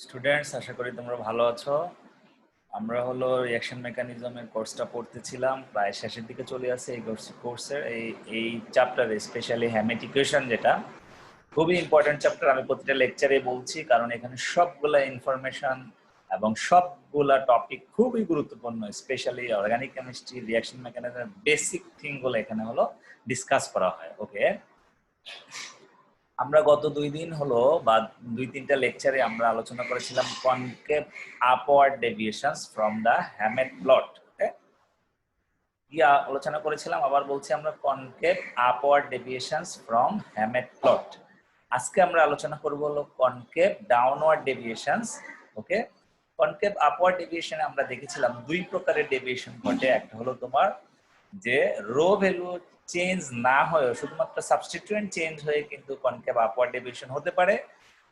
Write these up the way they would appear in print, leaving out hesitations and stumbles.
Students, আশা করি তোমরা ভালো আছো। আমরা হলো রিঅ্যাকশন মেকানিজমের কোর্সটা পড়তেছিলাম, প্রায় শেষের দিকে চলে আসছে এই কোর্সের এই চ্যাপ্টারে, স্পেশালি হ্যামেট ইকুয়েশন, যেটা খুবই ইম্পর্টেন্ট চ্যাপ্টার। আমি প্রতিটা লেকচারে বলছি, কারণ এখানে সবগুলা ইনফরমেশন এবং সবগুলা টপিক খুবই গুরুত্বপূর্ণ। স্পেশালি অর্গানিক কেমিস্ট্রি, রিঅ্যাকশন মেকানিজমের বেসিক থিংগুলো এখানে হলো ডিসকাস করা হয়। ওকে, আমরা গত 2 দিন হলো বা 2-3টা লেকচারে আমরা আলোচনা করেছিলাম concave upward deviations from the Hammett plot. কি আলোচনা করেছিলাম আবার বলছি, আমরা concave upward deviations from Hammett plot. আজকে আমরা আলোচনা করব হলো concave downward deviations. Okay, concave upward ডেভিয়েশনে আমরা দেখেছিলাম 2 প্রকারের ডেভিয়েশন ঘটে। একটা হলো তোমার যে রো ভ্যালু চেঞ্জ না হয়ে শুধুমাত্র সাবস্টিটিউয়েন্ট চেঞ্জ হয়ে কিন্তু কনকেভ আপওয়ার্ড ডেভিয়েশন হতে পারে,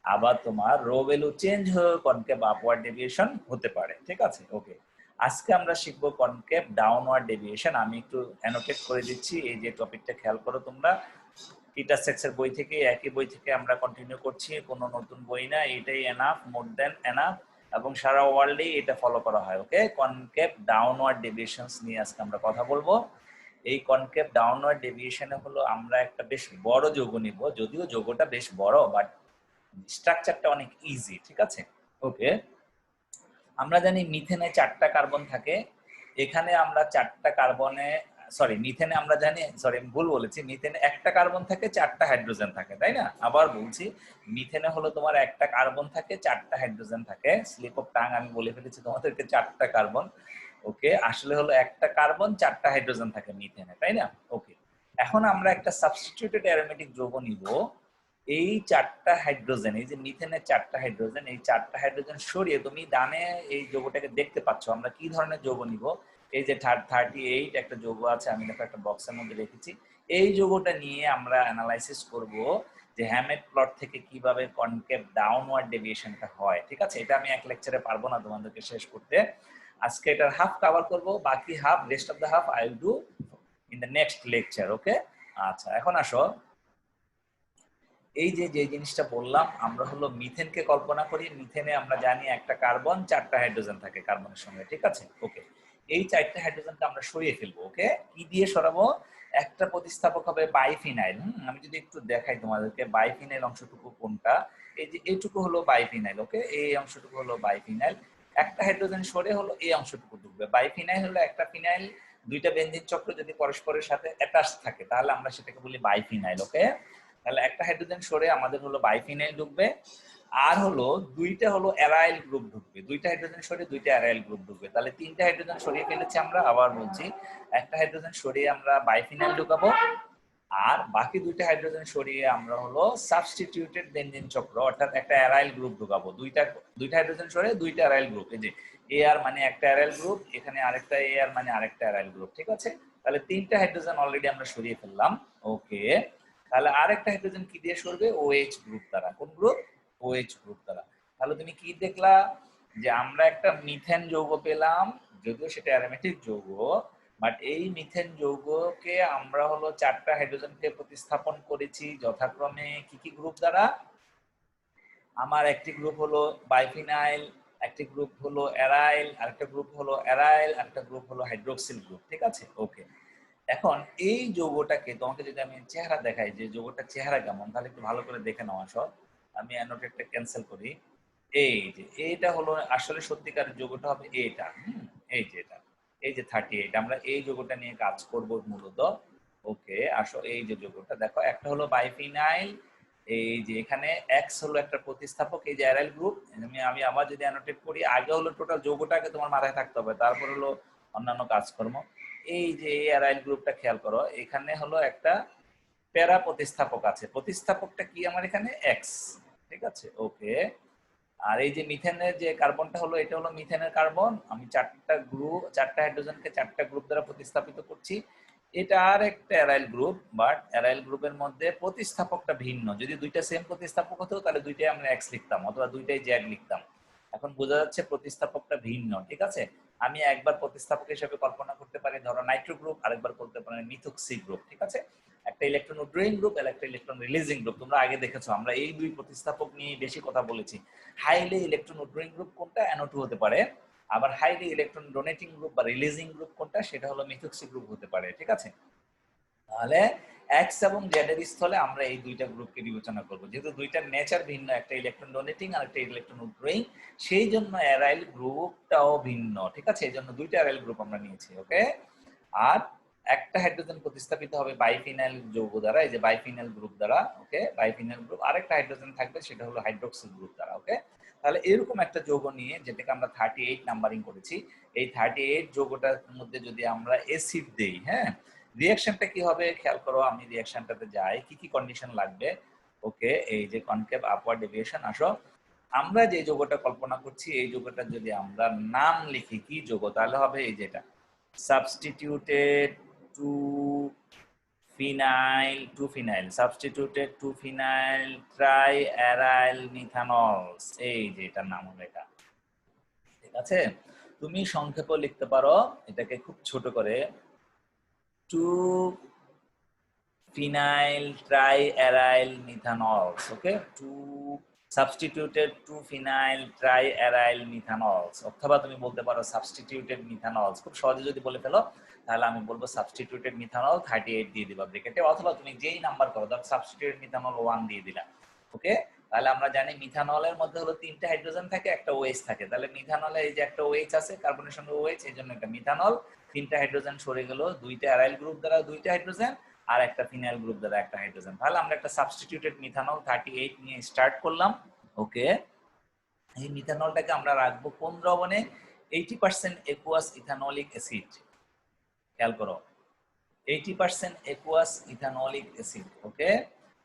আবার তোমার রো ভ্যালু চেঞ্জ হয়ে কনকেভ আপওয়ার্ড ডেভিয়েশন হতে পারে। ঠিক আছে, ওকে। আজকে আমরা শিখবো কনকেভ ডাউনওয়ার্ড ডেভিয়েশন। আমি একটু অ্যানোটেট করে দিচ্ছি, এই যে টপিকটা খেয়াল করো তোমরা। পিটার সেক্সের বই থেকে, একই বই থেকে আমরা কন্টিনিউ করছি, কোনো নতুন বই না, এটাই এনাফ, মোর দেন এনাফ, এবং সারা ওয়ার্ল্ডে এটা ফলো করা হয়। ওকে, কনকেভ ডাউনওয়ার্ড ডেভিয়েশনস নিয়ে আজকে আমরা কথা বলবো। এই কনকেভ ডাউনওয়ার্ড ডেভিয়েশনে হলো আমরা একটা বেশ বড় যৌগ নিব, যদিও যৌগটা বেশ বড়, বাট স্ট্রাকচারটা অনেক ইজি। ঠিক আছে, ওকে। আমরা জানি মিথেনে 4টা কার্বন থাকে, এখানে আমরা 4টা কার্বনে, সরি মিথেনে আমরা জানি, সরি ভুল বলেছি, মিথেনে একটা কার্বন থাকে, 4টা হাইড্রোজেন থাকে, তাই না? আবার বলছি, মিথেনে হলো তোমার একটা কার্বন থাকে, 4টা হাইড্রোজেন থাকে। স্লিপ অফ টাং আমি বলে ফেলেছি তোমাদেরকে, 4টা কার্বন। ওকে, আসলে হলো একটা কার্বন, 4টা হাইড্রোজেন থাকে মিথেনে, তাই না? ওকে, এখন আমরা একটা সাবস্টিটিউটেড অ্যারোমেটিক যৌগ নিব। এই 4টা হাইড্রোজেন, এই যে মিথেনের 4টা হাইড্রোজেন, এই 4টা হাইড্রোজেন সরিয়ে তুমি ডানে এই যৌগটাকে দেখতে পাচ্ছ। আমরা কি ধরনের যৌগ নিব? এই যে 38 একটা যৌগ আছে, আমি দেখো একটা বক্সের মধ্যে রেখেছি। এই যৌগটা নিয়ে আমরা অ্যানালাইসিস করব যে হ্যামেট প্লট থেকে কিভাবে কনকেভ ডাউনওয়ার্ড ডেভিয়েশনটা হয়। ঠিক আছে, এটা আমি এক লেকচারে পারবো না তোমাদেরকে শেষ করতে। আজকে এটার হাফ কভার করব, বাকি half, rest of the half I will do in the next lecture. Okay, আচ্ছা, এখন আসো, এই যে যে জিনিসটা বললাম, আমরা হলো মিথেনকে কল্পনা করি। মিথেনে আমরা জানি একটা কার্বন, 4টা হাইড্রোজেন থাকে কার্বনের সঙ্গে। ঠিক আছে, ওকে। এই 4টা হাইড্রোজেনকে আমরা সরিয়ে ফেলবো। ওকে, কি দিয়ে সরাবো? একটা প্রতিস্থাপক হবে বাইফিনাইল। আমি যদি একটু দেখাই তোমাদেরকে, বাইফিনাইল অংশটুকু কোনটা, এই যে এইটুকু হলো বাইফিনাইল। ওকে, এই অংশটুকু হলো বাইফিনাইল। একটা হাইড্রোজেন সরে হলো এই অংশটুকু ঢুকবে। বাইফিনাইল হলো একটা ফিনাইল, 2টা বেনজিন চক্র যদি পরস্পরের সাথে অ্যাটাচ থাকে তাহলে আমরা সেটাকে বলি বাইফিনাইল। ওকে, তাহলে একটা হাইড্রোজেন সরে আমাদের হলো বাইফিনাইল ঢুকবে, আর হলো 2টা হলো অ্যারাইল গ্রুপ ঢুকবে। 2টা হাইড্রোজেন সরে 2টা অ্যারাইল গ্রুপ ঢুকবে, তাহলে 3টা হাইড্রোজেন সরিয়ে ফেলেছি আমরা। আবার বলছি, একটা হাইড্রোজেন সরিয়ে আমরা বাইফিনাইল ঢুকাবো, আর বাকি 2টা হাইড্রোজেন সরিয়ে আমরা হলো সাবস্টিটিউটেড বেনজিন চক্র অর্থাৎ একটা অ্যারাইল গ্রুপ ঢুকাবো। 2টা হাইড্রোজেন সরে 2টা অ্যারাইল গ্রুপ, এই যে এআর মানে একটা অ্যারাইল গ্রুপ, এখানে আরেকটা এআর মানে আরেকটা অ্যারাইল গ্রুপ। ঠিক আছে, তাহলে 3টা হাইড্রোজেন অলরেডি আমরা সরিয়ে ফেললাম। ওকে, তাহলে আরেকটা হাইড্রোজেন কি দিয়ে সরবে? ওএইচ গ্রুপ দ্বারা। কোন গ্রুপ? ওএইচ গ্রুপ দ্বারা। তাহলে তুমি কি দেখলা যে আমরা একটা মিথেন যৌগ পেলাম, যদিও সেটা অ্যারোমেটিক যৌগ, বাট এই মিথেন যৌগকে আমরা হলো 4টা হাইড্রোজেনকে প্রতিস্থাপন করেছি যথাক্রমে কি কি গ্রুপ দ্বারা? আমার একটি গ্রুপ হলো বাইফিনাইল, একটি গ্রুপ হলো অ্যারাইল, আরেকটা গ্রুপ হলো অ্যারাইল, আরেকটা গ্রুপ হলো হাইড্রোক্সিল গ্রুপ। ঠিক আছে, ওকে। এখন এই যৌগটাকে তোমাকে যদি আমি চেহারা দেখাই যে যৌগটার চেহারা কেমন, তাহলে একটু ভালো করে দেখে নাও। আসো, আমি অ্যানোটেটটা ক্যান্সেল করি। এই যে এইটা হলো আসলে সত্যিকার যৌগটা হবে এটা। এই যে এটা, এই যে 38, আমরা এই যৌগটা নিয়ে কাজ করব মূলত। ওকে, আসো, এই যে যৌগটা দেখো, একটা হলো বাইফিনাইল, এই যে এখানে এক্স হলো একটা প্রতিস্থাপক, এই যে অ্যারাইল গ্রুপ। আমি আবার যদি অ্যানোটেট করি, আগে হলো টোটাল যৌগটাকে তোমার মাথায় থাকতে হবে, তারপর হলো অন্যান্য কাজকর্ম। এই যে এই অ্যারাইল গ্রুপটা খেয়াল করো, এখানে হলো একটা প্যারা প্রতিস্থাপক আছে। প্রতিস্থাপকটা কি আমার এখানে? এক্স। ঠিক আছে, ওকে। আর এই যে মিথেনের যে কার্বনটা হলো, এটা হলো মিথেনের কার্বন। আমি 4টা হাইড্রোজেনকে 4টা গ্রুপ দ্বারা প্রতিস্থাপিত করছি। এটা আর একটা অ্যারাইল গ্রুপ, বাট অ্যারাইল গ্রুপের মধ্যে প্রতিস্থাপকটা ভিন্ন। যদি 2টা সেম প্রতিস্থাপক হতো তাহলে 2টাই আমরা এক্স লিখতাম, অথবা 2টাই জেড লিখতাম। এখন বোঝা যাচ্ছে প্রতিস্থাপকটা ভিন্ন, ঠিক আছে। আমি একবার প্রতিস্থাপক হিসেবে কল্পনা করতে পারি ধরো নাইট্রো গ্রুপ, আরেকবার করতে পারি মিথক্সি গ্রুপ, ঠিক আছে। একটা ইলেকট্রন উইথড্রয়িং গ্রুপ আর একটা ইলেকট্রন রিলিজিং গ্রুপ। তোমরা আগে দেখেছো আমরা এই দুই প্রতিস্থাপক নিয়ে বেশি কথা বলেছি। হাইলি ইলেকট্রন উইথড্রয়িং গ্রুপ কোনটা, NO2 হতে পারে। আবার হাইলি ইলেকট্রন ডোনেটিং গ্রুপ বা রিলিজিং গ্রুপ কোনটা, সেটা হলো মিথক্সি গ্রুপ হতে পারে, ঠিক আছে। তাহলে এক্স এবং জেড এর স্থলে আমরা এই দুইটা গ্রুপকে বিবেচনা করব, যেহেতু দুইটার নেচার ভিন্ন, একটা ইলেকট্রন ডোনেটিং আর একটা ইলেকট্রন উইথড্রয়িং, সেই জন্য অ্যারাইল গ্রুপটাও ভিন্ন, ঠিক আছে। এই জন্য দুইটা অ্যারাইল গ্রুপ আমরা নিয়েছি, ওকে। আর একটা হাইড্রোজেন প্রতিস্থাপিত হবে বাইফিনাইল যৌগ দ্বারা, এই যে বাইফিনাইল গ্রুপ দ্বারা, ওকে, বাইফিনাইল গ্রুপ। আরেকটা হাইড্রোজেন থাকবে, সেটা হলো হাইড্রোক্সিল গ্রুপ দ্বারা, ওকে। তাহলে এরকম একটা যৌগ নিয়ে, যেটাকে আমরা 38 নাম্বারিং করেছি, এই 38 যৌগটার মধ্যে যদি আমরা অ্যাসিড দেই, হ্যাঁ, রিঅ্যাকশনটা কি হবে খেয়াল করো। আমি রিঅ্যাকশনটাতে যাই, কি কি কন্ডিশন লাগবে, ওকে। এই যে কনকেভ আপওয়ার্ড ডেভিয়েশন, আসো। আমরা যে যৌগটা কল্পনা করছি, এই যৌগটার যদি আমরা নাম লিখি কি যৌগ, তাহলে হবে এই যেটা substituted two phenyl substituted two phenyl triaryl methanols, এই যে এটার নাম হবে এটা, ঠিক আছে। তুমি সংক্ষেপে লিখতে পারো এটাকে খুব ছোট করে, two phenyl triaryl methanols, okay, two substituted 2 phenyl triaryl methanols, অথবা তুমি বলতে পারো সাবস্টিটিউটেড মিথানলস। খুব সহজে যদি বলে ফেলো তাহলে আমি বলবো সাবস্টিটিউটেড মিথানল 38 দিয়ে দিবা ব্র্যাকেটে, অথবা তুমি যেই নাম্বার করো, ধর সাবস্টিটিউটেড মিথানল 1 দিয়ে দিলা, ওকে। তাহলে আমরা জানি মিথানলের মধ্যে হলো 3টা হাইড্রোজেন থাকে, একটা OH থাকে। তাহলে মিথানলে এই যে একটা OH আছে, কার্বনের সঙ্গে OH, এই জন্য এটা মিথানল। 3টা হাইড্রোজেন সরে গেল, 2টা অ্যারাইল গ্রুপ দ্বারা 2টা হাইড্রোজেন, আর একটা ফিনাইল গ্রুপ দ্বারা একটা হাইড্রোজেন। তাহলে আমরা একটা সাবস্টিটিউটেড মিথানল 38 নিয়ে স্টার্ট করলাম, ওকে। এই মিথানলটাকে আমরা রাখবো কোন দ্রবণে, 80% একুয়াস ইথানোলিক অ্যাসিড। খেয়াল করো, 80% একুয়াস ইথানোলিক অ্যাসিড, ওকে।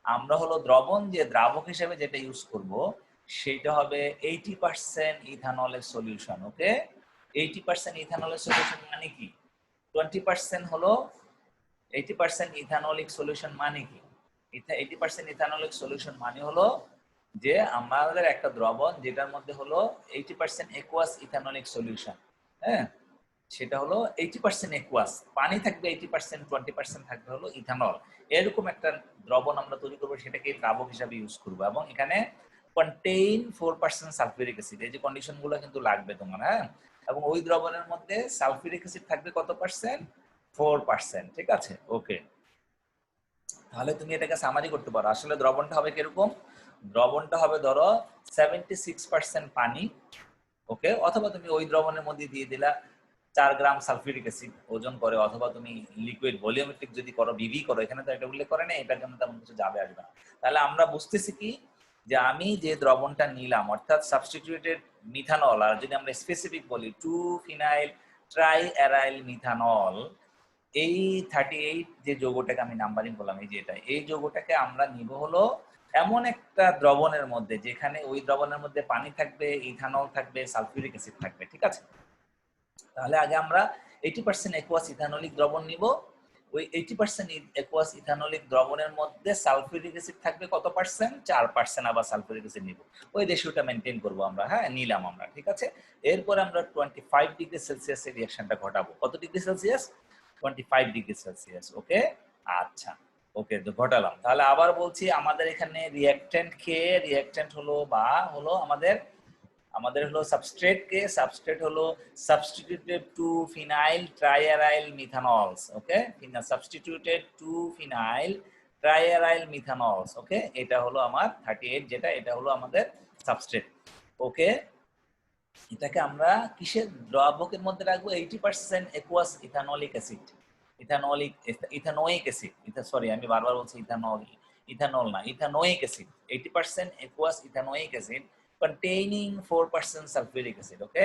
আমরা হলো দ্রবণ যে দ্রাবক হিসেবে যেটা ইউজ করব, সেটা হবে 80% ইথানলের সলিউশন, ওকে। 80% ইথানলের সলিউশন মানে কি, 20% হলো 80% ইথানোলিক সলিউশন মানে কি, 80% ইথানোলিক সলিউশন মানে হলো যে আমাদের একটা দ্রবণ যেটার মধ্যে হলো 80% একুয়াস ইথানোলিক সলিউশন, হ্যাঁ, সেটা হলো 80% একুয়াস, পানি থাকবে 80%, 20% থাকবে হলো ইথানল। এরকম একটা দ্রবণ আমরা তৈরি করবো, সেটাকে দ্রাবক হিসাবে ইউজ করবো, এবং এখানে কন্টেইন 4% সালফিউরিক অ্যাসিড। এই যে কন্ডিশন গুলো কিন্তু লাগবে তোমার, হ্যাঁ। এবং ওই দ্রবণের মধ্যে সালফিউরিক অ্যাসিড থাকবে কত পার্সেন্ট, 4%, ঠিক আছে, ওকে। তাহলে তুমি এটাকে সামারি করতে পারো, আসলে দ্রবণটা হবে কিরকম, দ্রবণটা হবে ধরো 76% পানি, ওকে। অথবা তুমি ওই দ্রবণের মধ্যে দিয়ে দিলা 4 গ্রাম সালফিউরিক অ্যাসিড ওজন করে, অথবা তুমি লিকুইড ভলিউমেট্রিক যদি করো, বিভি করো, এখানে তো এটা উল্লেখ করে না, এটার জন্য তেমন কিছু যাবে আসবে না। তাহলে আমরা বুঝতেছি কি, যে আমি যে দ্রবণটা নিলাম অর্থাৎ সাবস্টিটিউটেড মিথানল, আর যদি আমরা স্পেসিফিক বলি 2 ফিনাইল ট্রাইঅ্যারাইল মিথানল, এই 38 যে যৌগটাকে আমি নাম্বারিং করলাম, এই যে এটা, এই যৌগটাকে আমরা নিব হলো এমন একটা দ্রবণের মধ্যে যেখানে ওই দ্রবণের মধ্যে পানি থাকবে, ইথানল থাকবে, সালফিউরিক অ্যাসিড থাকবে, ঠিক আছে। তাহলে আগে আমরা 80% একুয়াস ইথানোলিক দ্রবণ নিব। ওই 80% একুয়াস ইথানোলিক দ্রবণের মধ্যে সালফিউরিক অ্যাসিড থাকবে কত পার্সেন্ট, 4%। আবার সালফিউরিক অ্যাসিড নিব, ওই রেশিওটা মেনটেন করব আমরা, হ্যাঁ, নিলাম আমরা, ঠিক আছে। এরপর আমরা 25 ডিগ্রি সেলসিয়াসের রিঅ্যাকশনটা ঘটাবো। কত ডিগ্রি সেলসিয়াস, 25 ডিগ্রি সেলসিয়াস, ওকে। আচ্ছা, ওকে, তো ঘটালাম। তাহলে আবার বলছি, আমাদের এখানে রিঅ্যাকট্যান্ট কে, রিঅ্যাকট্যান্ট হলো বা হলো আমাদের হলো সাবস্ট্রেট কে, সাবস্ট্রেট হলো সাবস্টিটিউটেড টু ফিনাইল ট্রাইঅ্যারাইল মিথানলস, ওকে। সাবস্টিটিউটেড টু ফিনাইল ট্রাইঅ্যারাইল মিথানলস, ওকে। এটা হলো আমার 38, যেটা এটা হলো আমাদের সাবস্ট্রেট, ওকে। এটাকে আমরা কিসের দ্রাবকের মধ্যে রাখবো, 80% aqueous ethanolic acid, ethanoic acid, sorry আমি বারবার বলছি ইথানল না, ethanoic acid, 80% aqueous ethanoic acid containing 4% sulphuric acid, okay.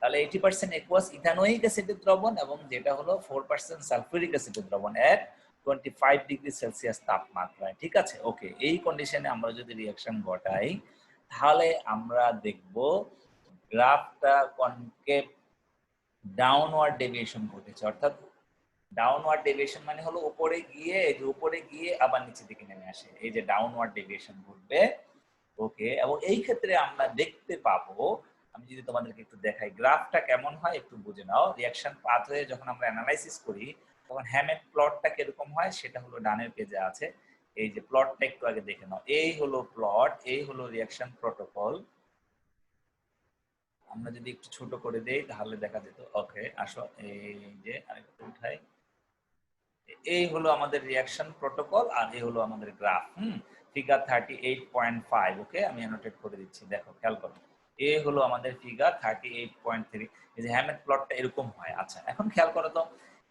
তাহলে 80% একুয়াস ইথানোইক অ্যাসিডের দ্রবণ, এবং যেটা হলো 4% সালফিউরিক অ্যাসিডের দ্রবণ এট 25 ডিগ্রি সেলসিয়াস তাপমাত্রায়, ঠিক আছে, ওকে। এই কন্ডিশনে আমরা যদি রিঅ্যাকশন ঘটাই, তাহলে আমরা দেখব গ্রাফটা কনকেভ ডাউনওয়ার্ড ডেভিয়েশন ঘটেছে, অর্থাৎ ডাউনওয়ার্ড ডেভিয়েশন মানে হলো উপরে গিয়ে, এই যে উপরে গিয়ে আবার নিচের দিকে নেমে আসে, এই যে ডাউনওয়ার্ড ডেভিয়েশন ঘটবে, ওকে। এবং এই ক্ষেত্রে আমরা দেখতে পাবো, আমি যদি তোমাদেরকে একটু দেখাই গ্রাফটা কেমন হয় একটু বুঝে নাও। রিঅ্যাকশন পাথওয়ে যখন আমরা অ্যানালাইসিস করি তখন হ্যামের প্লটটা কিরকম হয় সেটা হলো ডানের পেজে আছে। এই যে প্লটটা একটু আগে দেখে নাও, এই হলো প্লট, এই হলো রিঅ্যাকশন প্রোটোকল। আমরা যদি একটু ছোট করে দেই তাহলে দেখা যেত। ওকে আসো, এই যে আরেকটু উঠাই। এই হলো আমাদের রিঅ্যাকশন প্রোটোকল আর এই হলো আমাদের গ্রাফ। ফিগার 38.5। ওকে, আমি অ্যানোটেট করে দিচ্ছি, দেখো খেয়াল করো। এই হলো আমাদের ফিগার 38.3। এই যে হ্যামের প্লটটা এরকম হয়। আচ্ছা, এখন খেয়াল করো তো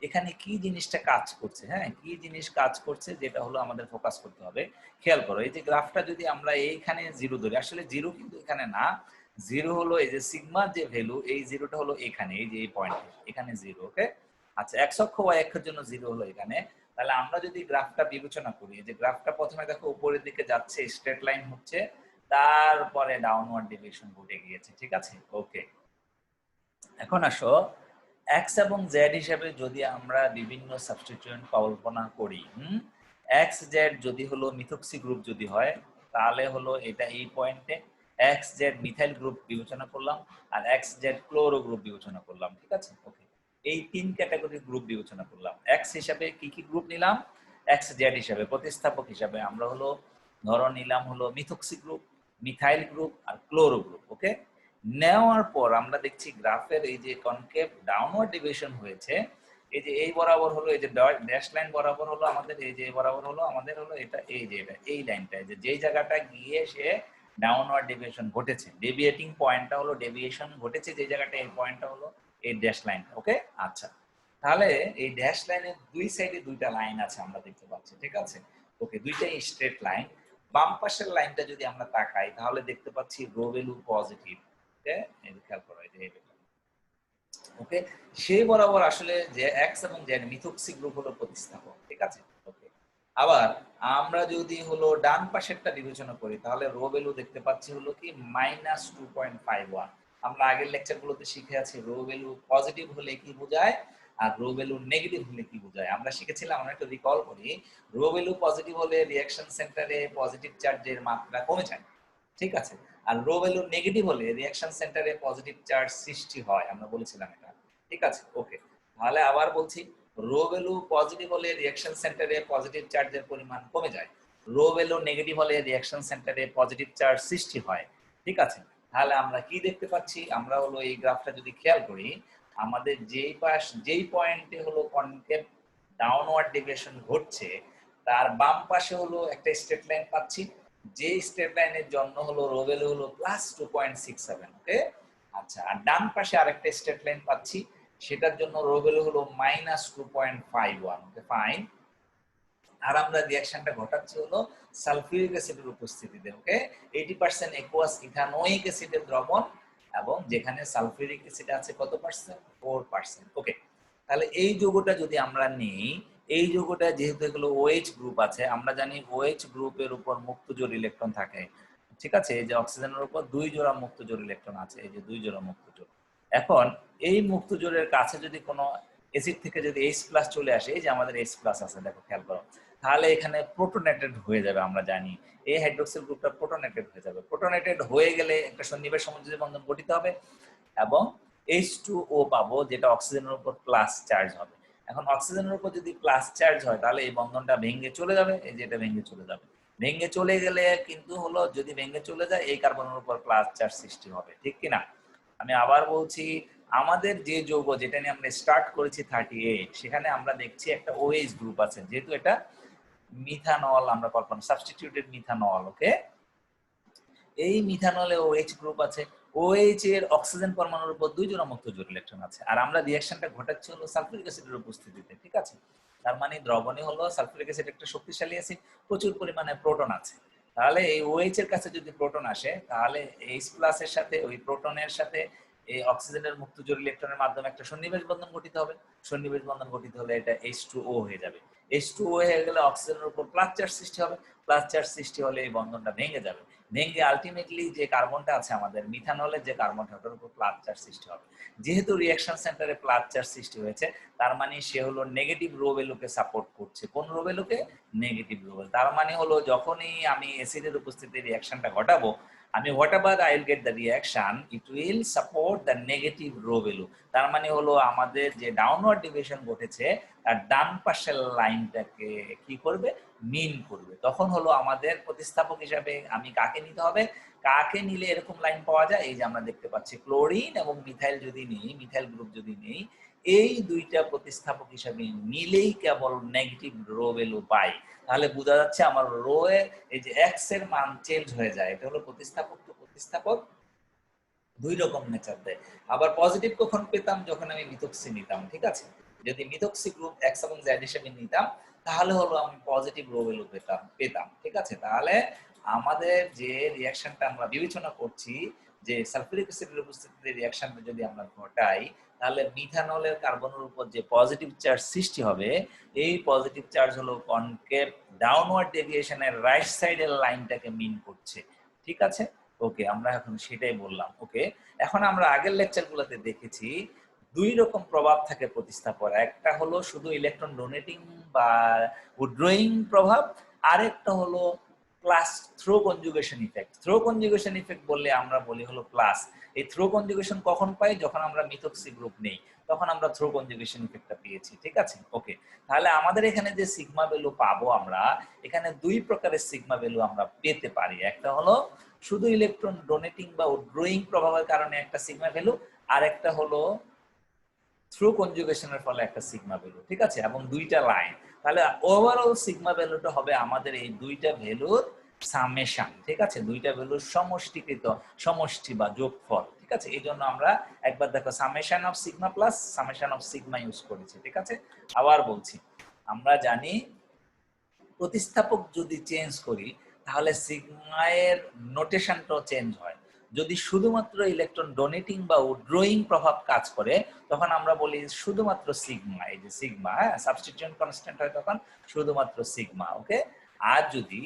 এখানে কি জিনিসটা কাজ করছে। হ্যাঁ, কি জিনিস কাজ করছে যেটা হলো আমাদের ফোকাস করতে হবে। খেয়াল করো, এই যে গ্রাফটা যদি আমরা এইখানে জিরো ধরি, আসলে জিরো কিন্তু এখানে না, জিরো হলো এই যে সিগমার যে ভ্যালু, এই জিরোটা হলো এখানে, এই যে এই পয়েন্টে, এখানে জিরো। ওকে, আচ্ছা, এক্স অক্ষ ওয়াই অক্ষের জন্য জিরো হলো এখানে। তাহলে আমরা যদি গ্রাফটা বিবেচনা করি, যে গ্রাফটা প্রথমে দেখো উপরের দিকে যাচ্ছে, স্ট্রেট লাইন হচ্ছে, তারপরে ডাউনওয়ার্ড ডেভিয়েশন ঘটে গিয়েছে। ঠিক আছে, ওকে। এখন আসো, এক্স এবং জেড হিসেবে যদি আমরা বিভিন্ন সাবস্টিটিউয়েন্ট কল্পনা করি, এক্স জেড যদি হলো মিথক্সি গ্রুপ যদি হয় তাহলে হলো এটা এই পয়েন্টে এক্স জেড মিথাইল গ্রুপ বিবেচনা করলাম, আর এক্স জেড ক্লোরো গ্রুপ বিবেচনা করলাম। ঠিক আছে, ওকে। এই তিন ক্যাটাগরির গ্রুপ বিবেচনা করলাম। এক্স হিসাবে কি কি গ্রুপ নিলাম, এক্স জেড হিসাবে প্রতিস্থাপক হিসাবে আমরা হলো ধরো নিলাম হলো মিথক্সি গ্রুপ, মিথাইল গ্রুপ আর ক্লোরো গ্রুপ। ওকে, নেওয়ার পর আমরা দেখছি গ্রাফের এই যে কনকেভ ডাউনওয়ার্ড ডেভিয়েশন হয়েছে, এই যে এই বরাবর হলো, এই যে ড্যাশ লাইন বরাবর হলো আমাদের, এই যে বরাবর হলো আমাদের হলো এটা, এই যে এটা এই লাইনটা, যে যেই জায়গাটা গিয়ে সে ডাউনওয়ার্ড ডেভিয়েশন ঘটেছে, ডেভিয়েটিং পয়েন্টটা হলো ডেভিয়েশন ঘটেছে যে জায়গাটা, এই পয়েন্টটা হলো এই ড্যাশ লাইন। ওকে, আচ্ছা, তাহলে এই ড্যাশ লাইনের দুই সাইডে দুইটা লাইন আছে আমরা দেখতে পাচ্ছি। ঠিক আছে, ওকে, দুইটাই স্ট্রেট লাইন। বাম পাশের লাইনটা যদি আমরা তাকাই তাহলে দেখতে পাচ্ছি রো ভ্যালু পজিটিভ। ওকে, এই খেয়াল করো, এই যে ওকে, সেই বরাবর আসলে যে এক্স এবং জেড মিথক্সি গ্রুপ হলো প্রতিস্থাপক। ঠিক আছে, ওকে। আবার আমরা যদি হলো ডান পাশেরটা বিবেচনা করি তাহলে রো ভ্যালু দেখতে পাচ্ছি হলো কি -2.51। আমরা আগের লেকচারগুলোতে শিখে আছি রো ভ্যালু পজিটিভ হলে কি বোঝায় আর রো ভ্যালু নেগেটিভ হলে কি বোঝায়। আমরা শিখেছিলাম, আমরা একটু রিকল করি, রো ভ্যালু পজিটিভ হলে রিঅ্যাকশন সেন্টারে পজিটিভ চার্জের মাত্রা কমে যায়। ঠিক আছে, আর রো ভ্যালু নেগেটিভ হলে রিঅ্যাকশন সেন্টারে পজিটিভ চার্জ সৃষ্টি হয়, আমরা বলেছিলাম এটা। ঠিক আছে, ওকে। তাহলে আবার বলছি, রো ভ্যালু পজিটিভ হলে রিঅ্যাকশন সেন্টারে পজিটিভ চার্জের পরিমাণ কমে যায়, রো ভ্যালু নেগেটিভ হলে রিঅ্যাকশন সেন্টারে পজিটিভ চার্জ সৃষ্টি হয়। ঠিক আছে, তাহলে আমরা কি দেখতে পাচ্ছি, আমরা হলো এই গ্রাফটা যদি খেয়াল করি, আমাদের যেই পয়েন্টে হলো কনকেভ ডাউনওয়ার্ড ডেভিয়েশন ঘটছে তার বাম পাশে হলো একটা স্ট্রেট লাইন পাচ্ছি, যে স্ট্রেট লাইনের জন্য হলো রো ভ্যালু হলো +2.67। ওকে, আচ্ছা, আর ডান পাশে আরেকটা স্ট্রেট লাইন পাচ্ছি, সেটার জন্য রো ভ্যালু হলো -2.51। ওকে, ফাইন। আর আমরা রিঅ্যাকশনটা ঘটাচ্ছি হলো সালফিউরিক অ্যাসিডের উপস্থিতিতে। ওকে, 80% একুয়াস ইথানোয়িক অ্যাসিডের দ্রবণ, এবং যেখানে সালফিউরিক অ্যাসিড আছে কত পার্সেন্ট, 4%। ওকে, তাহলে এই যৌগটা যদি আমরা নিই, এই যৌগটা যেহেতু এগুলো OH গ্রুপ আছে, আমরা জানি OH গ্রুপের উপর মুক্ত জোড় ইলেকট্রন থাকে। ঠিক আছে, এই যে অক্সিজেনের উপর 2 জোড়া মুক্ত জোড় ইলেকট্রন আছে, এই যে 2 জোড়া মুক্ত জোড়। এখন এই মুক্ত জোড়ের কাছে যদি কোনো অ্যাসিড থেকে যদি H+ চলে আসে, এই যে আমাদের H+ আছে, দেখো খেয়াল করো, তাহলে এখানে প্রোটোনেটেড হয়ে যাবে। আমরা জানি এই হাইড্রোক্সিল গ্রুপটা প্রোটোনেটেড হয়ে যাবে। প্রোটোনেটেড হয়ে গেলে একটা সন্নিবেশ সমযোজী বন্ধন গঠিত হবে এবং H2O পাবো, যেটা অক্সিজেনের উপর প্লাস চার্জ হবে। এখন অক্সিজেনের উপর যদি প্লাস চার্জ হয় তাহলে এই বন্ধনটা ভেঙে চলে যাবে, এই যে এটা ভেঙে চলে যাবে। ভেঙে চলে গেলে কিন্তু হলো, যদি ভেঙে চলে যায় এই কার্বনের উপর প্লাস চার্জ সৃষ্টি হবে। ঠিক কিনা? আমি আবার বলছি, আমাদের যে যৌগ যেটা নিয়ে আমরা স্টার্ট করেছি 38, সেখানে আমরা দেখছি একটা OH গ্রুপ আছে, যেহেতু এটা মিথানল আমরা কল্পনা, সাবস্টিটিউটেড মিথানল। ওকে, এই মিথানলে OH গ্রুপ আছে, OH এর অক্সিজেন পরমাণুর উপর 2 জোড়া মুক্ত জোড় ইলেকট্রন আছে, আর আমরা রিঅ্যাকশনটা ঘটাচ্ছি হলো সালফিউরিক অ্যাসিডের উপস্থিতিতে। ঠিক আছে, তার মানে দ্রবণে হলো সালফিউরিক অ্যাসিড একটা শক্তিশালী অ্যাসিড, প্রচুর পরিমাণে প্রোটন আছে। তাহলে এই OH এর কাছে যদি প্রোটন আসে তাহলে H+ এর সাথে ওই প্রোটনের সাথে এই অক্সিজেনের মুক্ত জোড় ইলেকট্রনের মাধ্যমে একটা সন্নিবেশ বন্ধন গঠিত হবে। সন্নিবেশ বন্ধন গঠিত হলে এটা H2O হয়ে যাবে। H2O হয়ে গেলে অক্সিজেনের উপর প্লাস চার্জ সৃষ্টি হবে। প্লাস চার্জ সৃষ্টি হলে এই বন্ধনটা ভেঙে যাবে। ভেঙে আলটিমেটলি যে কার্বনটা আছে আমাদের মিথানলের যে কার্বনটা, ওটার উপর প্লাস চার্জ সৃষ্টি হবে। যেহেতু রিঅ্যাকশন সেন্টারে প্লাস চার্জ সৃষ্টি হয়েছে, তার মানে সে হলো নেগেটিভ রো ভ্যালুকে সাপোর্ট করছে। কোন রো ভ্যালুকে? Negative rho value. তার মানে হলো যখনই আমি অ্যাসিডের উপস্থিতিতে রিঅ্যাকশনটা ঘটাবো, আমি whatever I will get the reaction it will support the negative rho value, তার মানে হলো আমাদের যে ডাউনওয়ার্ড ডেভিয়েশন ঘটেছে তার ডান পাশের লাইনটাকে কি করবে, মিন করবে। তখন হলো আমাদের প্রতিস্থাপক হিসাবে আমি কাকে নিতে হবে, কাকে নিলে এরকম লাইন পাওয়া যায়, এই যে আমরা দেখতে পাচ্ছি ক্লোরিন এবং মিথাইল যদি নেই, মিথাইল গ্রুপ যদি নেই, এই দুইটা প্রতিস্থাপক হিসাবে নিলেই কেবল নেগেটিভ রো ভ্যালু পাই। তাহলে বোঝা যাচ্ছে আমার রো এর এই যে এক্স এর মান চেঞ্জ হয়ে যায়, এটা হলো প্রতিস্থাপক। তো প্রতিস্থাপক দুই রকম নেচার দেয়। আবার পজিটিভ কখন পেতাম, যখন আমি মিথক্সি নিতাম, ঠিক আছে। যদি মিথক্সি গ্রুপ এক্স এবং জেড হিসেবে নিতাম তাহলে হলো আমি পজিটিভ রো ভ্যালু পেতাম, ঠিক আছে। তাহলে আমাদের যে রিঅ্যাকশনটা আমরা বিবেচনা করছি, যে সালফিউরিক অ্যাসিডের উপস্থিতিতে রিঅ্যাকশনটা যদি আমরা ঘটাই, তাহলে মিথানলের কার্বনের উপর যে পজিটিভ চার্জ সৃষ্টি হবে, এই পজিটিভ চার্জ হলো কনকেভ ডাউনওয়ার্ড ডেভিয়েশনের রাইট সাইডের লাইনটাকে মিন করছে, ঠিক আছে। ওকে, আমরা এখন সেটাই বললাম। ওকে, এখন আমরা আগের লেকচারগুলোতে দেখেছি দুই রকম প্রভাব থাকে প্রতিস্থাপন, একটা হলো শুধু ইলেকট্রন ডোনেটিং বা উইথড্রয়িং প্রভাব, আরেকটা হলো plus through conjugation effect. Through conjugation effect বললে আমরা বলি হলো প্লাস। এই থ্রো কনজুগেশন কখন পাই, যখন আমরা মিথক্সি গ্রুপ নেই, তখন আমরা থ্রো কনজুগেশন ইফেক্টটা পেয়েছি, ঠিক আছে। ওকে, তাহলে আমাদের এখানে যে সিগমা ভ্যালু পাবো আমরা, এখানে দুই প্রকারের সিগমা ভ্যালু আমরা পেতে পারি। একটা হলো শুধু ইলেকট্রন ডোনেটিং বা উইথড্রয়িং প্রভাবের কারণে একটা সিগমা ভ্যালু, আর একটা হলো থ্রু কনজুগেশনের ফলে একটা সিগমা ভ্যালু, ঠিক আছে, এবং দুইটা লাইন। তাহলে ওভারঅল সিগমা ভ্যালুটা হবে আমাদের এই দুইটা ভ্যালুর সামেশন, ঠিক আছে, দুইটা ভ্যালুর সমষ্টি বা যোগফল, ঠিক আছে। এই জন্য আমরা একবার দেখো summation of sigma plus summation of sigma use করেছি, ঠিক আছে। আবার বলছি, আমরা জানি প্রতিস্থাপক যদি চেঞ্জ করি তাহলে সিগমা এর নোটেশনটাও চেঞ্জ হয়। যদি শুধুমাত্র ইলেকট্রন ডোনেটিং বা উইথড্রয়িং প্রভাব কাজ করে তখন আমরা বলি শুধুমাত্র সিগমা, এই যে সিগমা, সাবস্টিটিউশন কনস্ট্যান্ট হয় তখন শুধুমাত্র সিগমা। ওকে, আর যদি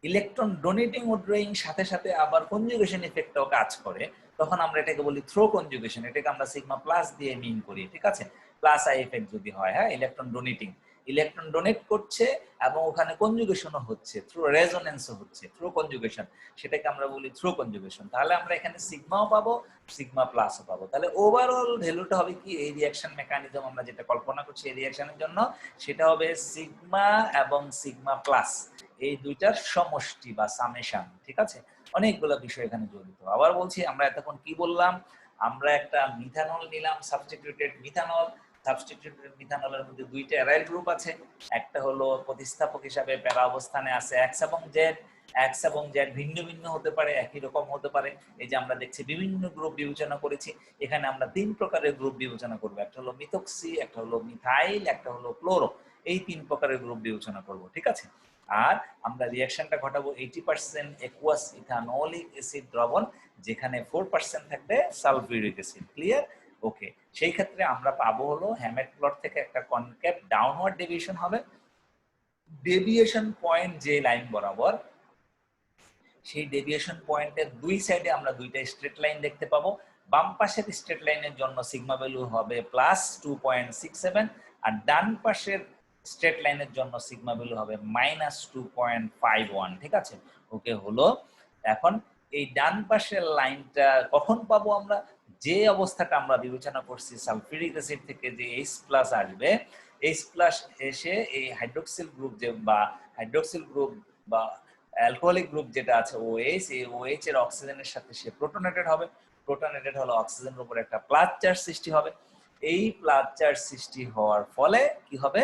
ইলেকট্রন ডোনেটিং উইথড্রয়িং সাথে সাথে আবার কনজুগেশন ইফেক্টটাও কাজ করে তখন আমরা এটাকে বলি থ্রো কনজুগেশন, এটাকে আমরা সিগমা প্লাস দিয়ে মিন করি, ঠিক আছে। প্লাস আই এফেক্ট যদি হয়, হ্যাঁ, ইলেকট্রন ডোনেটিং, ইলেকট্রন ডোনেট করছে এবং ওখানে কনজুগেশনও হচ্ছে, থ্রু রেজোনেন্সও হচ্ছে, থ্রু কনজুগেশন, সেটাকে আমরা বলি থ্রু কনজুগেশন। তাহলে আমরা এখানে সিগমাও পাবো, সিগমা প্লাসও পাবো। তাহলে ওভারঅল ভ্যালুটা হবে কি, এই রিঅ্যাকশন মেকানিজম আমরা যেটা কল্পনা করছি এই রিঅ্যাকশনের জন্য, সেটা হবে সিগমা এবং সিগমা প্লাস, এই দুইটার সমষ্টি বা সামেশন, ঠিক আছে। অনেকগুলো বিষয় এখানে জড়িত। আবার বলছি, আমরা এতক্ষণ কি বললাম, আমরা একটা মিথানল নিলাম, সাবস্টিটিউটেড মিথানল। সাবস্টিটিউটেড মিথানলের মধ্যে দুইটা অ্যারাইল গ্রুপ আছে, একটা হলো প্রতিস্থাপক হিসাবে প্যারা অবস্থানে আছে এক্স এবং জেড। এক্স এবং জেড ভিন্ন ভিন্ন হতে পারে, একই রকম হতে পারে। এই যে আমরা দেখছি বিভিন্ন গ্রুপ বিবেচনা করেছি, এখানে আমরা তিন প্রকারের গ্রুপ বিবেচনা করব, একটা হলো মিথক্সি, একটা হলো মিথাইল, একটা হলো ক্লোরো। এই তিন প্রকারের গ্রুপ বিবেচনা করব, ঠিক আছে। আর আমরা রিঅ্যাকশনটা ঘটাবো 80% একুয়াস ইথানোলিক অ্যাসিড দ্রবণ, যেখানে 4% থাকবে সালফিউরিক অ্যাসিড। ক্লিয়ার? ওকে, সেই ক্ষেত্রে আমরা পাবো হলো হ্যামেট প্লট থেকে একটা কনকেভ ডাউনওয়ার্ড ডেভিয়েশন হবে। ডেভিয়েশন পয়েন্ট যে লাইন বরাবর, সেই ডেভিয়েশন পয়েন্টের দুই সাইডে আমরা দুইটা স্ট্রেট লাইন দেখতে পাবো। বাম পাশের স্ট্রেট লাইনের জন্য সিগমা ভ্যালু হবে প্লাস 2.67, আর ডান পাশের স্ট্রেট লাইনের জন্য সিগমা ভ্যালু হবে মাইনাস 2.51, ঠিক আছে। ওকে, হলো। এখন এই ডান পাশের লাইনটা কখন পাবো আমরা, যে অবস্থাটা আমরা বিবেচনা করছি সালফিউরিক অ্যাসিড থেকে যে H+ আসবে, H+ এসে এই হাইড্রোক্সিল গ্রুপ যে বা হাইড্রোক্সিল গ্রুপ বা অ্যালকোহলিক গ্রুপ যেটা আছে OH, এই OH এর অক্সিজেনের সাথে সে প্রোটনেটেড হবে। প্রোটনেটেড হলো অক্সিজেনের উপর একটা প্লাস চার্জ সৃষ্টি হবে। এই প্লাস চার্জ সৃষ্টি হওয়ার ফলে কি হবে,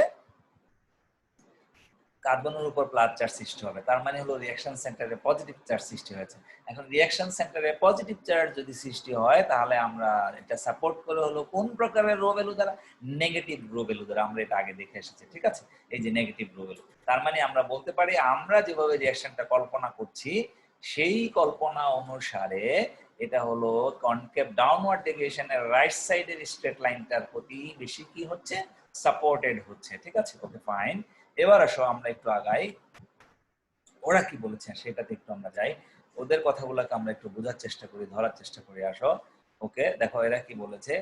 কার্বনের উপর প্লাস চার্জ সৃষ্টি হবে। তার মানে হলো রিঅ্যাকশন সেন্টারে পজিটিভ চার্জ সৃষ্টি হয়েছে। এখন রিঅ্যাকশন সেন্টারে পজিটিভ চার্জ যদি সৃষ্টি হয় তাহলে আমরা এটা সাপোর্ট করে হলো কোন প্রকারের রো ভ্যালু দ্বারা, নেগেটিভ রো ভ্যালু দ্বারা। আমরা এটা আগে দেখে এসেছি, ঠিক আছে, এই যে নেগেটিভ রো ভ্যালু। তার মানে আমরা বলতে পারি আমরা যেভাবে রিঅ্যাকশনটা কল্পনা করছি সেই কল্পনা অনুসারে এটা হলো কনকেভ ডাউনওয়ার্ড ডেভিয়েশনের রাইট সাইডের স্ট্রেট লাইনটার প্রতি বেশি কি হচ্ছে, সাপোর্টেড হচ্ছে, ঠিক আছে। ওকে, ফাইন। এবার আসো আমরা একটু আগাই, ওরা কি বলেছে সেটাতে একটু আমরা যাই, ওদের কথাগুলোকে আমরা একটু বোঝার চেষ্টা করি, ধরার চেষ্টা করি। আসো, ওকে, দেখো এরা কি বলেছে।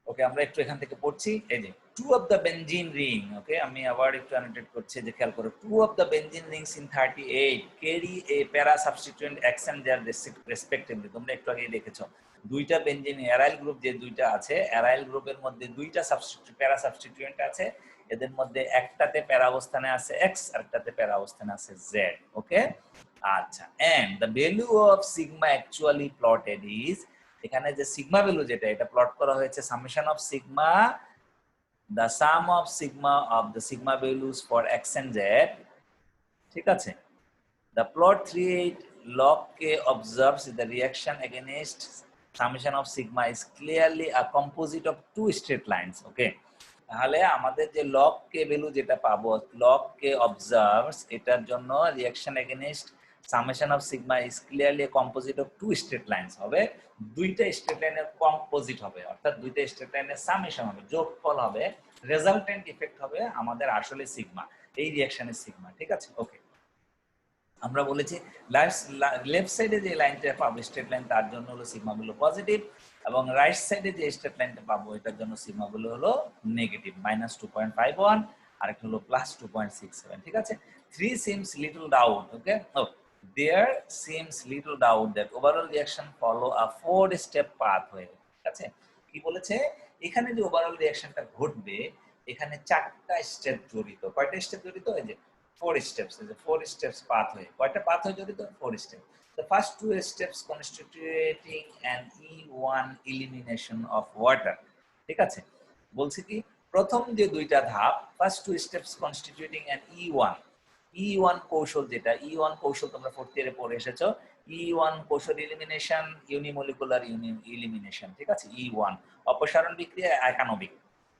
ওকে, আমরা একটু এখান থেকে পড়ছি। এই যে two of the benzene ring, ওকে আমি আবার একটু অ্যানোটেট করছি, যে খেয়াল করো, two of the benzene rings in 38 carry a para substituent X and their respectively। তোমরা একটু আগেই দেখেছো দুইটা বেনজিন অ্যারাইল গ্রুপ, যে দুইটা আছে অ্যারাইল গ্রুপের মধ্যে দুইটা প্যারা সাবস্টিটিউয়েন্ট আছে, এদের মধ্যে একটাতে প্যারা অবস্থানে আছে X আর একটাতে প্যারা অবস্থানে আছে Z। ওকে, আচ্ছা, and the value of sigma actually plotted is, এখানে যে সিগমা ভ্যালু যেটা এটা প্লট করা হয়েছে summation of sigma, the sum of the sigma values for X and Z, ঠিক আছে। The plot 38 log K observes the reaction against summation of sigma is clearly a composite of two straight lines। ওকে, তাহলে আমাদের যে log K value যেটা পাবো, log K observes, এটার জন্য reaction against summation of sigma is clearly a composite of two straight lines হবে, দুইটা straight লাইনের কম্পোজিট হবে, অর্থাৎ দুইটা স্ট্রেট লাইনের সামেশন হবে, যোগফল হবে, রেজাল্টেন্ট ইফেক্ট হবে আমাদের আসলে সিগমা, এই রিঅ্যাকশনের সিগমা। ঠিক আছে, ওকে। আমরা বলেছি লেফট সাইডে যে লাইনটা পাবো স্ট্রেট লাইন, তার জন্য হলো সিগমা ভ্যালু পজিটিভ, এবং রাইট সাইডে যে স্ট্রেট লাইনটা পাবো এটার জন্য সিগমা ভ্যালু হলো নেগেটিভ, -2.51, আর একটা হলো +2.67। ঠিক আছে, 3 seems little doubt, okay, there seems little doubt that overall reaction follow a 4-step pathway। ঠিক আছে, কি বলেছে এখানে যে ওভারঅল রিঅ্যাকশনটা ঘটবে এখানে 4টা স্টেপ জড়িত। কয়টা স্টেপ জড়িত? এই যে 4 steps, is a 4 steps pathway। কয়টা পাথওয়ে জড়িত? 4 steps। The first 2 steps constituting an E1 elimination of water। ঠিক আছে, বলছি কি প্রথম যে দুইটা ধাপ, first 2 steps constituting an E1 কৌশল, যেটা E1 কৌশল তোমরা 4th ইয়ারে পড়ে এসেছো। E1 কৌশল এলিমিনেশন, ইউনিমলিকুলার এলিমিনেশন। ঠিক আছে, E1 অপসারণ বিক্রিয়া একানবিক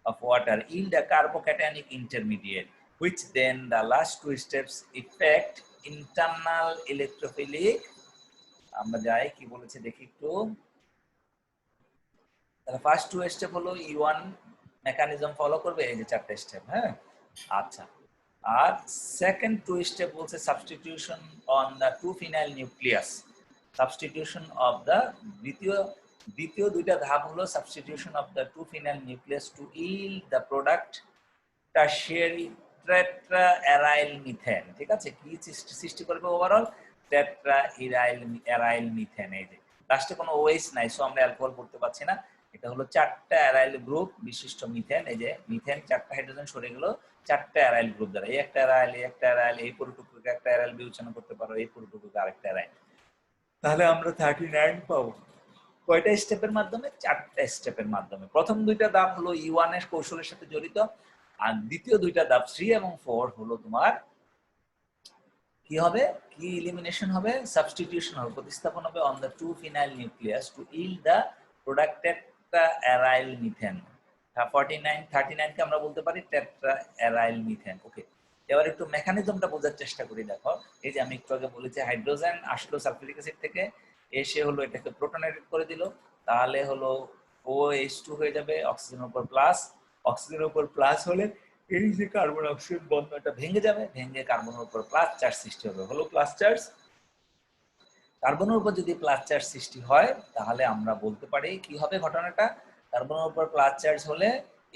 of water yield a carbocationic intermediate, which then the last 2 steps effect internal electrophilic। আমরা যাই কি বলেছে দেখি একটু। তাহলে ফার্স্ট 2 স্টেপ হলো E1 মেকানিজম ফলো করবে, এই যে 4টা স্টেপ। হ্যাঁ, আচ্ছা, আর সেকেন্ড 2 স্টেপ বলছে substitution on the 2-phenyl nucleus, substitution of the দ্বিতীয় দুইটা ধাপ হলো substitution of the 2-phenyl nucleus to yield the product tertiary tetra aryl methane. ঠিক আছে, কি সৃষ্টি করবে ওভারঅল? Tetra aryl methane. এই যে লাস্টে কোনো ওএইচ নাই, সো আমরা অ্যালকোহল করতে পারছি না। এটা হলো 4টা অ্যারাইল গ্রুপ বিশিষ্ট মিথেন। এই যে মিথেন 4টা হাইড্রোজেন সরে গেল 4টা অ্যারাইল গ্রুপ দ্বারা, এই একটা অ্যারাইল, এই একটা অ্যারাইল, এই পুরোটুকুকে একটা অ্যারাইল বিবেচনা করতে পারো, এই পুরোটুকুকে আরেকটা অ্যারাইল। তাহলে আমরা 39 পাবো। কয়টা স্টেপের মাধ্যমে? 4টা স্টেপের মাধ্যমে। প্রথম দুইটা ধাপ হলো E1 এর কৌশলের সাথে জড়িত, আর দ্বিতীয় দুইটা ধাপ 3 এবং 4 হলো তোমার কি হবে? কি এলিমিনেশন হবে? সাবস্টিটিউশন হবে, প্রতিস্থাপন হবে on the 2-phenyl nucleus to yield the product tetra aryl methane. 39 কে আমরা বলতে পারি টেট্রা অ্যারাইল মিথেন। ওকে, এবার একটু মেকানিজমটা বোঝার চেষ্টা করি। দেখো, এই যে আমি একটু আগে বলেছি হাইড্রোজেন আসলো সালফিউরিক অ্যাসিড থেকে, এসে হলো এটাকে প্রোটনেটেড করে দিল, তাহলে হলো OH2 হয়ে যাবে, অক্সিজেনের উপর প্লাস, অক্সিজেনের উপর প্লাস হলে এই যে কার্বন অক্সিজেন বন্ধনটা ভেঙে যাবে, ভেঙে কার্বনের উপর প্লাস চার্জ সৃষ্টি হবে, হলো প্লাস চার্জ। কার্বনের উপর যদি প্লাস চার্জ সৃষ্টি হয় তাহলে আমরা বলতে পারি কি হবে ঘটনাটা? কার্বনের উপর প্লাস চার্জ হলে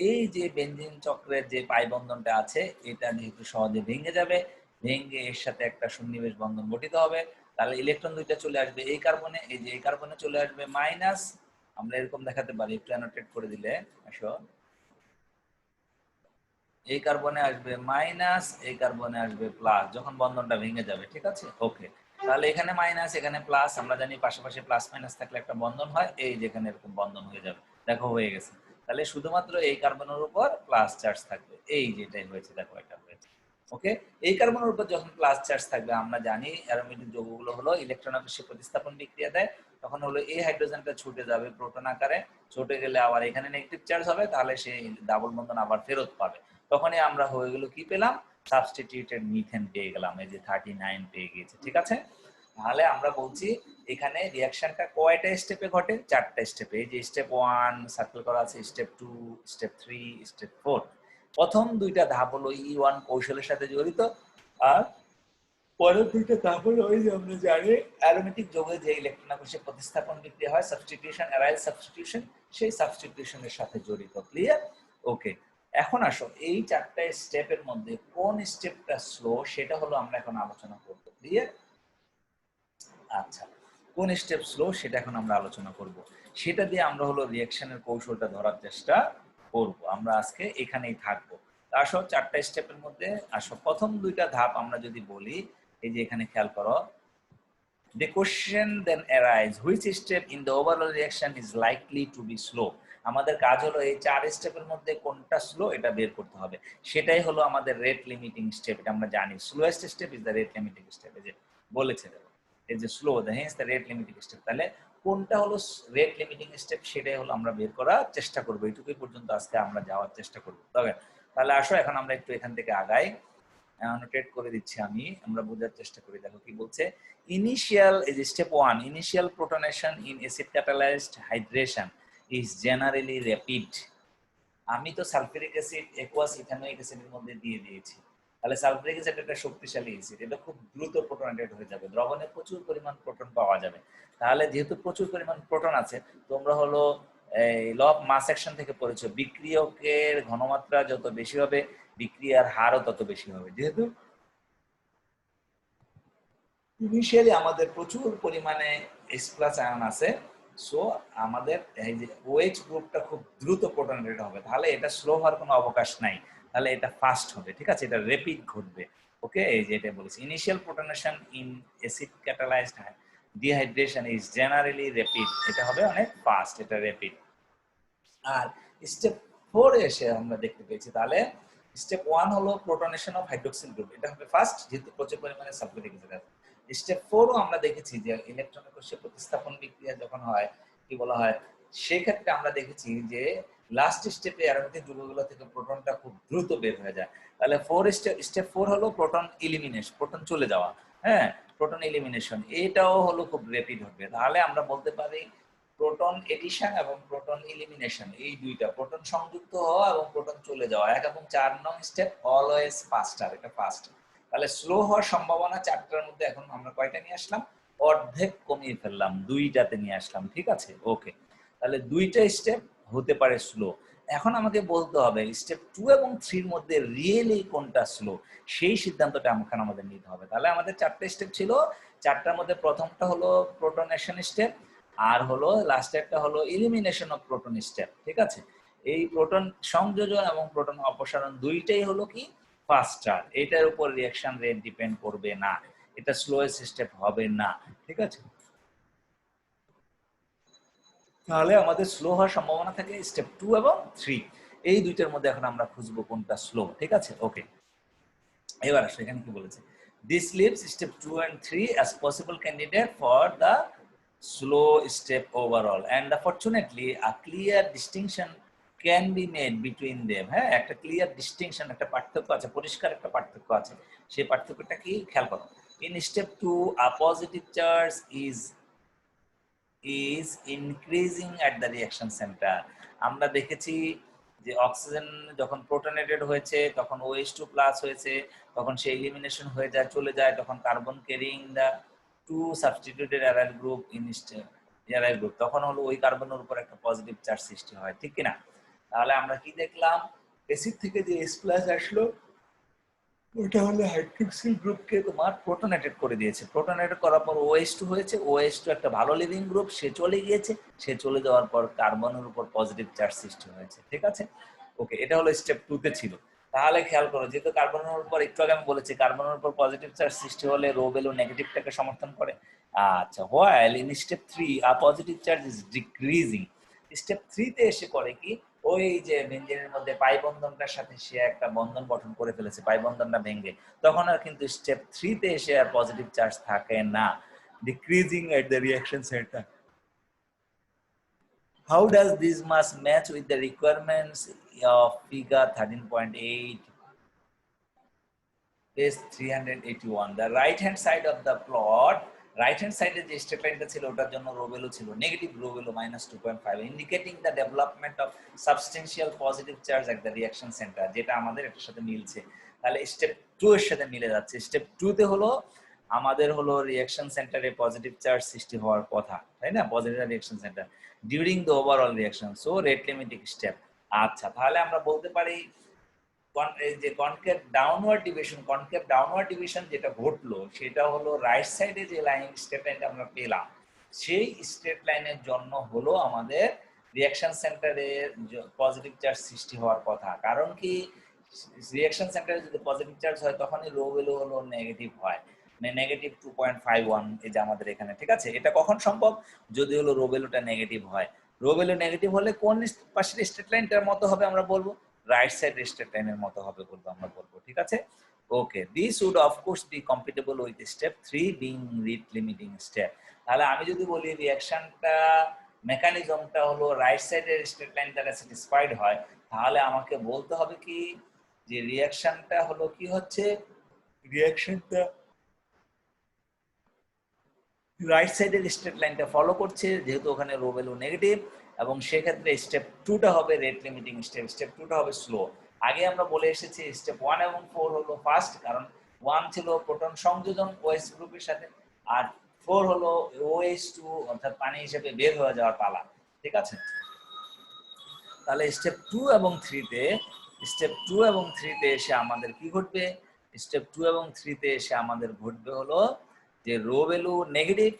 এই যে বেনজিন চক্রের যে পাই বন্ধনটা আছে এটা যেহেতু সহজে ভেঙে যাবে, ভেঙে এর সাথে একটা সন্নিবেশ বন্ধন গঠিত হবে, তাহলে ইলেকট্রন দুইটা চলে আসবে এই কার্বনে, এই যে এই কার্বনে চলে আসবে মাইনাস। আমরা এরকম দেখাতে পারি, একটু অ্যানোটেট করে দিলে, আসো, এই কার্বনে আসবে মাইনাস, এই কার্বনে আসবে প্লাস যখন বন্ধনটা ভেঙে যাবে। ঠিক আছে, ওকে, তাহলে এখানে মাইনাস এখানে প্লাস, আমরা জানি পাশাপাশি প্লাস মাইনাস থাকলে একটা বন্ধন হয়, এই যেখানে এরকম বন্ধন হয়ে যাবে, দেখো হয়ে গেছে। তাহলে শুধুমাত্র এই কার্বনের উপর প্লাস চার্জ থাকবে, এই যেটাই হয়েছে, দেখো এটা হয়েছে। ওকে, এই কার্বনের উপর যখন প্লাস চার্জ থাকবে, আমরা জানি অ্যারোমেটিক যৌগগুলো হলো ইলেকট্রন আকর্ষী প্রতিস্থাপন বিক্রিয়া দেয়, তখন হলো এই হাইড্রোজেনটা ছুটে যাবে প্রোটন আকারে, ছুটে গেলে আবার এখানে নেগেটিভ চার্জ হবে, তাহলে সেই ডাবল বন্ধন আবার ফেরত পাবে, তখনই আমরা হয়ে গেল কি পেলাম? সাবস্টিটিউটেড মিথেন পেয়ে গেলাম, এই যে 39 পেয়ে গিয়েছে। ঠিক আছে, তাহলে আমরা বলছি এখানে রিঅ্যাকশনটা কয়টা স্টেপে ঘটে? 4টা স্টেপে। এই যে স্টেপ 1 সার্কেল করা আছে, স্টেপ 2, স্টেপ 3, স্টেপ 4। প্রথম দুইটা ধাপ হলো E1 কৌশলের সাথে জড়িত, আর পরের দুইটা তারপরে ওই যে আমরা জানি অ্যারোমেটিক যৌগে যে ইলেকট্রন আকর্ষণ প্রতিস্থাপন বিক্রিয়া হয় সাবস্টিটিউশন অ্যারাইল সাবস্টিটিউশন, সেই সাবস্টিটিউশনের সাথে জড়িত। ক্লিয়ার? ওকে, এখন আসো এই চারটা স্টেপের মধ্যে কোন স্টেপটা স্লো সেটা হলো আমরা এখন আলোচনা করব। ক্লিয়ার? আচ্ছা, কোন স্টেপ স্লো সেটা এখন আমরা আলোচনা করব, সেটা দিয়ে আমরা হলো রিঅ্যাকশনের কৌশলটা ধরার চেষ্টা করব। আমরা আজকে এখানেই থাকবো। আসো চারটা স্টেপের মধ্যে আসো প্রথম দুইটা ধাপ আমরা যদি বলি, এই যে এখানে খেয়াল করো, the question then arise which step in the overall reaction is likely to be slow। আমাদের কাজ হলো এই চার স্টেপের মধ্যে কোনটা স্লো এটা বের করতে হবে, সেটাই হলো আমাদের রেট লিমিটিং স্টেপ। এটা আমরা জানি slowest step is the rate limiting step, এই যে বলেছে দেখো, এই যে slow the hence the rate limiting step. তাহলে কোনটা হলো রেট লিমিটিং স্টেপ সেটাই হলো আমরা বের করার চেষ্টা করব। এইটুকুই পর্যন্ত আজকে আমরা যাওয়ার চেষ্টা করব। তবে তাহলে আসো এখন আমরা একটু এখান থেকে আগাই, নোটেট করে দিচ্ছি আমি, আমরা বোঝার চেষ্টা করি। দেখো কি বলছে, ইনিশিয়াল এই যে step 1, initial protonation in acid catalysed hydration is generally rapid. আমি তো সালফিউরিক অ্যাসিড অ্যাকুয়াস ইথানোয়িক অ্যাসিডের মধ্যে দিয়ে দিয়েছি, তাহলে সালফিউরিক অ্যাসিড একটা শক্তিশালী অ্যাসিড, এটা খুব দ্রুত প্রোটনেটেড হয়ে যাবে, দ্রবণে প্রচুর পরিমাণ প্রোটন পাওয়া যাবে। তাহলে যেহেতু প্রচুর পরিমাণ প্রোটন আছে, তোমরা হলো এই ল অফ মাস অ্যাকশন থেকে পড়েছো, বিক্রিয়কের ঘনমাত্রা যত বেশি হবে বিক্রিয়ার হারও তত বেশি হবে। যেহেতু ইনিশিয়ালি আমাদের প্রচুর পরিমাণে H+ আয়ন আছে, সো আমাদের এই যে OH গ্রুপটা খুব দ্রুত প্রোটনেটেড হবে, তাহলে এটা স্লো হওয়ার কোনো অবকাশ নাই, তাহলে এটা ফাস্ট হবে। ঠিক আছে, এটা র্যাপিড ঘটবে। ওকে, এই যে এটা বলেছি, initial protonation in acid catalysed dehydration is generally rapid, এটা হবে অনেক ফাস্ট, এটা র্যাপিড। আর স্টেপ 4 এসে আমরা দেখতে পেয়েছি, তাহলে স্টেপ 1 হলো প্রোটনেশন অফ হাইড্রোক্সিল গ্রুপ, এটা হবে ফার্স্ট যেহেতু প্রচুর পরিমাণে সালফিউরিক অ্যাসিড আছে। স্টেপ 4 ও আমরা দেখেছি যে ইলেকট্রন আকর্ষণ প্রতিস্থাপন বিক্রিয়া যখন হয় কি বলা হয়, সেই ক্ষেত্রে আমরা দেখেছি যে লাস্ট স্টেপে অ্যারোমেটিক যৌগগুলো থেকে প্রোটনটা খুব দ্রুত বের হয়ে যায়। তাহলে স্টেপ 4 হলো প্রোটন এলিমিনেশন, প্রোটন চলে যাওয়া। হ্যাঁ, প্রোটন এলিমিনেশন এটাও হলো খুব র‍্যাপিড হবে। তাহলে আমরা বলতে পারি প্রোটন এডিশন এবং প্রোটন এলিমিনেশন, এই দুইটা প্রোটন সংযুক্ত হওয়া এবং প্রোটন চলে যাওয়া, 1 এবং 4 নং স্টেপ অলওয়েজ ফাস্টার, এটা ফাস্ট। তাহলে স্লো হওয়ার সম্ভাবনা চারটার মধ্যে এখন আমরা কয়টা নিয়ে আসলাম, অর্ধেক কমিয়ে ফেললাম, দুইটাতে নিয়ে আসলাম। ঠিক আছে, ওকে, তাহলে দুইটা স্টেপ হতে পারে স্লো। এখন আমাকে বলতে হবে স্টেপ 2 এবং 3 এর মধ্যে রিয়েলি কোনটা স্লো, সেই সিদ্ধান্তটা আমাদের নিতে হবে। তাহলে আমাদের চারটা স্টেপ ছিল, চারটার মধ্যে প্রথমটা হলো প্রোটনেশন স্টেপ, আর হলো লাস্ট একটা হলো এলিমিনেশন অফ প্রোটন স্টেপ। ঠিক আছে, এই প্রোটন সংযোজন এবং প্রোটন অপসারণ দুইটাই হলো কি ফাস্টার, এটার উপর রিঅ্যাকশন রেট ডিপেন্ড করবে না, এটা স্লোয়েস্ট স্টেপ হবে না। ঠিক আছে, তাহলে আমাদের স্লো হওয়ার সম্ভাবনা থাকে স্টেপ 2 এবং 3, এই দুইটার মধ্যে এখন আমরা খুঁজবো কোনটা স্লো। ঠিক আছে, ওকে, এবার আসলে এখানে কি বলেছে, this leaves step 2 and 3 as possible candidate for the slow step overall and fortunately a clear distinction can be made between them। হ্যাঁ, একটা ক্লিয়ার ডিস্টিংশন, একটা পার্থক্য আছে, পরিষ্কার একটা পার্থক্য আছে। সেই পার্থক্যটা কি খেয়াল করো, in step 2 a positive charge is increasing at the reaction center। আমরা দেখেছি যে অক্সিজেন যখন প্রোটনেটেড হয়েছে তখন OH2+ হয়েছে, তখন সে এলিমিনেশন হয়ে যায়, চলে যায়, তখন carbon carrying the two substituted aryl group in aryl group, তখন হলো ওই কার্বনের উপর একটা পজিটিভ চার্জ সৃষ্টি হয়। ঠিক কি না? তাহলে আমরা কি দেখলাম, অ্যাসিড থেকে যে H+ আসলো ওটা হলো হাইড্রোক্সিল গ্রুপকে তোমার প্রোটনেটেড করে দিয়েছে, প্রোটনেটেড করার পর OH2 হয়েছে, OH2 একটা ভালো লিভিং গ্রুপ, সে চলে গিয়েছে, সে চলে যাওয়ার পর কার্বনের উপর পজিটিভ চার্জ সৃষ্টি হয়েছে। ঠিক আছে, ওকে, এটা হলো স্টেপ 2 তে ছিল। তাহলে খেয়াল করো, যেহেতু কার্বনের উপর একটু আগে আমি বলেছি কার্বনের উপর পজিটিভ চার্জ সৃষ্টি হলে রো ভ্যালু নেগেটিভটাকে সমর্থন করে। আচ্ছা, while in step 3 a positive charge is decreasing, step 3 তে এসে করে কি, ওই যে বেঞ্জিনের মধ্যে পাই বন্ধনটার সাথে সে একটা বন্ধন গঠন করে ফেলেছে, পাই বন্ধনটা ভেঙে, তখন আর কিন্তু স্টেপ 3 তে এসে আর পজিটিভ চার্জ থাকে না, decreasing at the reaction centre. How does this mass match with the requirements of figure 13.8 page 381? The right hand side of the plot, right hand সাইডে যে স্টেপ লাইনটা ছিল ওটার জন্য রো ভ্যালু ছিল negative, rho value -2.5, indicating the development of substantial positive charge at the reaction centre, যেটা আমাদের এটার সাথে মিলছে। তাহলে স্টেপ 2 এর সাথে মিলে যাচ্ছে। স্টেপ 2 তে হলো আমাদের হলো রিঅ্যাকশন সেন্টারে পজিটিভ চার্জ সৃষ্টি হওয়ার কথা, তাই না? Positive reaction centre during the overall reaction, so rate limiting step. আচ্ছা, তাহলে আমরা বলতে পারি এই যে কনকেভ ডাউনওয়ার্ড ডিভিশন যেটা ঘটলো সেটা হলো রাইট সাইডে যে লাইন স্টেপ লাইনটা আমরা পেলাম, সেই স্ট্রেট লাইনের জন্য হলো আমাদের রিঅ্যাকশন সেন্টারে পজিটিভ চার্জ সৃষ্টি হওয়ার কথা। কারণ কি, রিঅ্যাকশন সেন্টারে যদি পজিটিভ চার্জ হয় তখনই রো ভ্যালু হলো নেগেটিভ হয়, মানে নেগেটিভ 2.51 এই যে আমাদের এখানে, ঠিক আছে? এটা কখন সম্ভব? যদি হলো রো ভ্যালুটা নেগেটিভ হয়। রো ভ্যালু নেগেটিভ হলে কোন পাশের স্ট্রেট লাইনটার মতো হবে আমরা বলবো? রাইট সাইড স্ট্রেট লাইনের মতো হবে বলবো আমরা বলবো, ঠিক আছে? Okay, this would of course be compatible with step 3 being rate limiting step. তাহলে আমি যদি বলি রিঅ্যাকশনটা মেকানিজমটা হলো রাইট সাইডের স্ট্রেট লাইন দ্বারা স্যাটিসফাইড হয়, তাহলে আমাকে বলতে হবে কি যে রিঅ্যাকশনটা হলো কি হচ্ছে, রিঅ্যাকশনটা রাইট সাইডের স্ট্রেট লাইনটা ফলো করছে, যেহেতু ওখানে রো ভ্যালু নেগেটিভ, এবং সেক্ষেত্রে স্টেপ 2টা হবে রেট লিমিটিং স্টেপ, স্টেপ 2টা হবে স্লো। আগে আমরা বলে এসেছি স্টেপ 1 এবং 4 হলো ফার্স্ট, কারণ 1 ছিল প্রোটন সংযোজন OH গ্রুপের সাথে, আর 4 হলো OH2 অর্থাৎ পানি হিসেবে বের হয়ে যাওয়ার পালা, ঠিক আছে? তাহলে স্টেপ 2 এবং 3 তে এসে আমাদের কি ঘটবে? স্টেপ 2 এবং 3 তে এসে আমাদের ঘটবে হলো যে রো ভ্যালু নেগেটিভ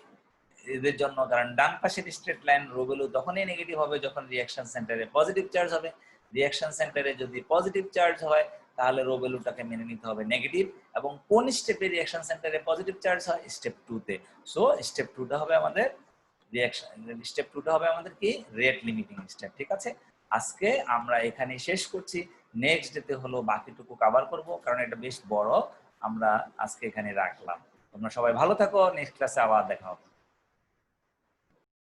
এদের জন্য, কারণ ডান পাশের স্ট্রেট লাইন রো ভ্যালু তখনই নেগেটিভ হবে যখন রিঅ্যাকশন সেন্টারে পজিটিভ চার্জ হবে। রিঅ্যাকশন সেন্টারে যদি পজিটিভ চার্জ হয় তাহলে রো ভ্যালুটাকে মেনে নিতে হবে নেগেটিভ, এবং কোন স্টেপে রিঅ্যাকশন সেন্টারে পজিটিভ চার্জ হয়? স্টেপ 2 তে। সো স্টেপ 2টা হবে আমাদের রিঅ্যাকশন, স্টেপ 2টা হবে আমাদের কি রেট লিমিটিং স্টেপ, ঠিক আছে? আজকে আমরা এখানে শেষ করছি, নেক্সট ডেতে হলো বাকিটুকু কভার করব, কারণ এটা বেশ বড়। আমরা আজকে এখানে রাখলাম। তোমরা সবাই ভালো থাকো, নেক্সট ক্লাসে আবার দেখা হবে।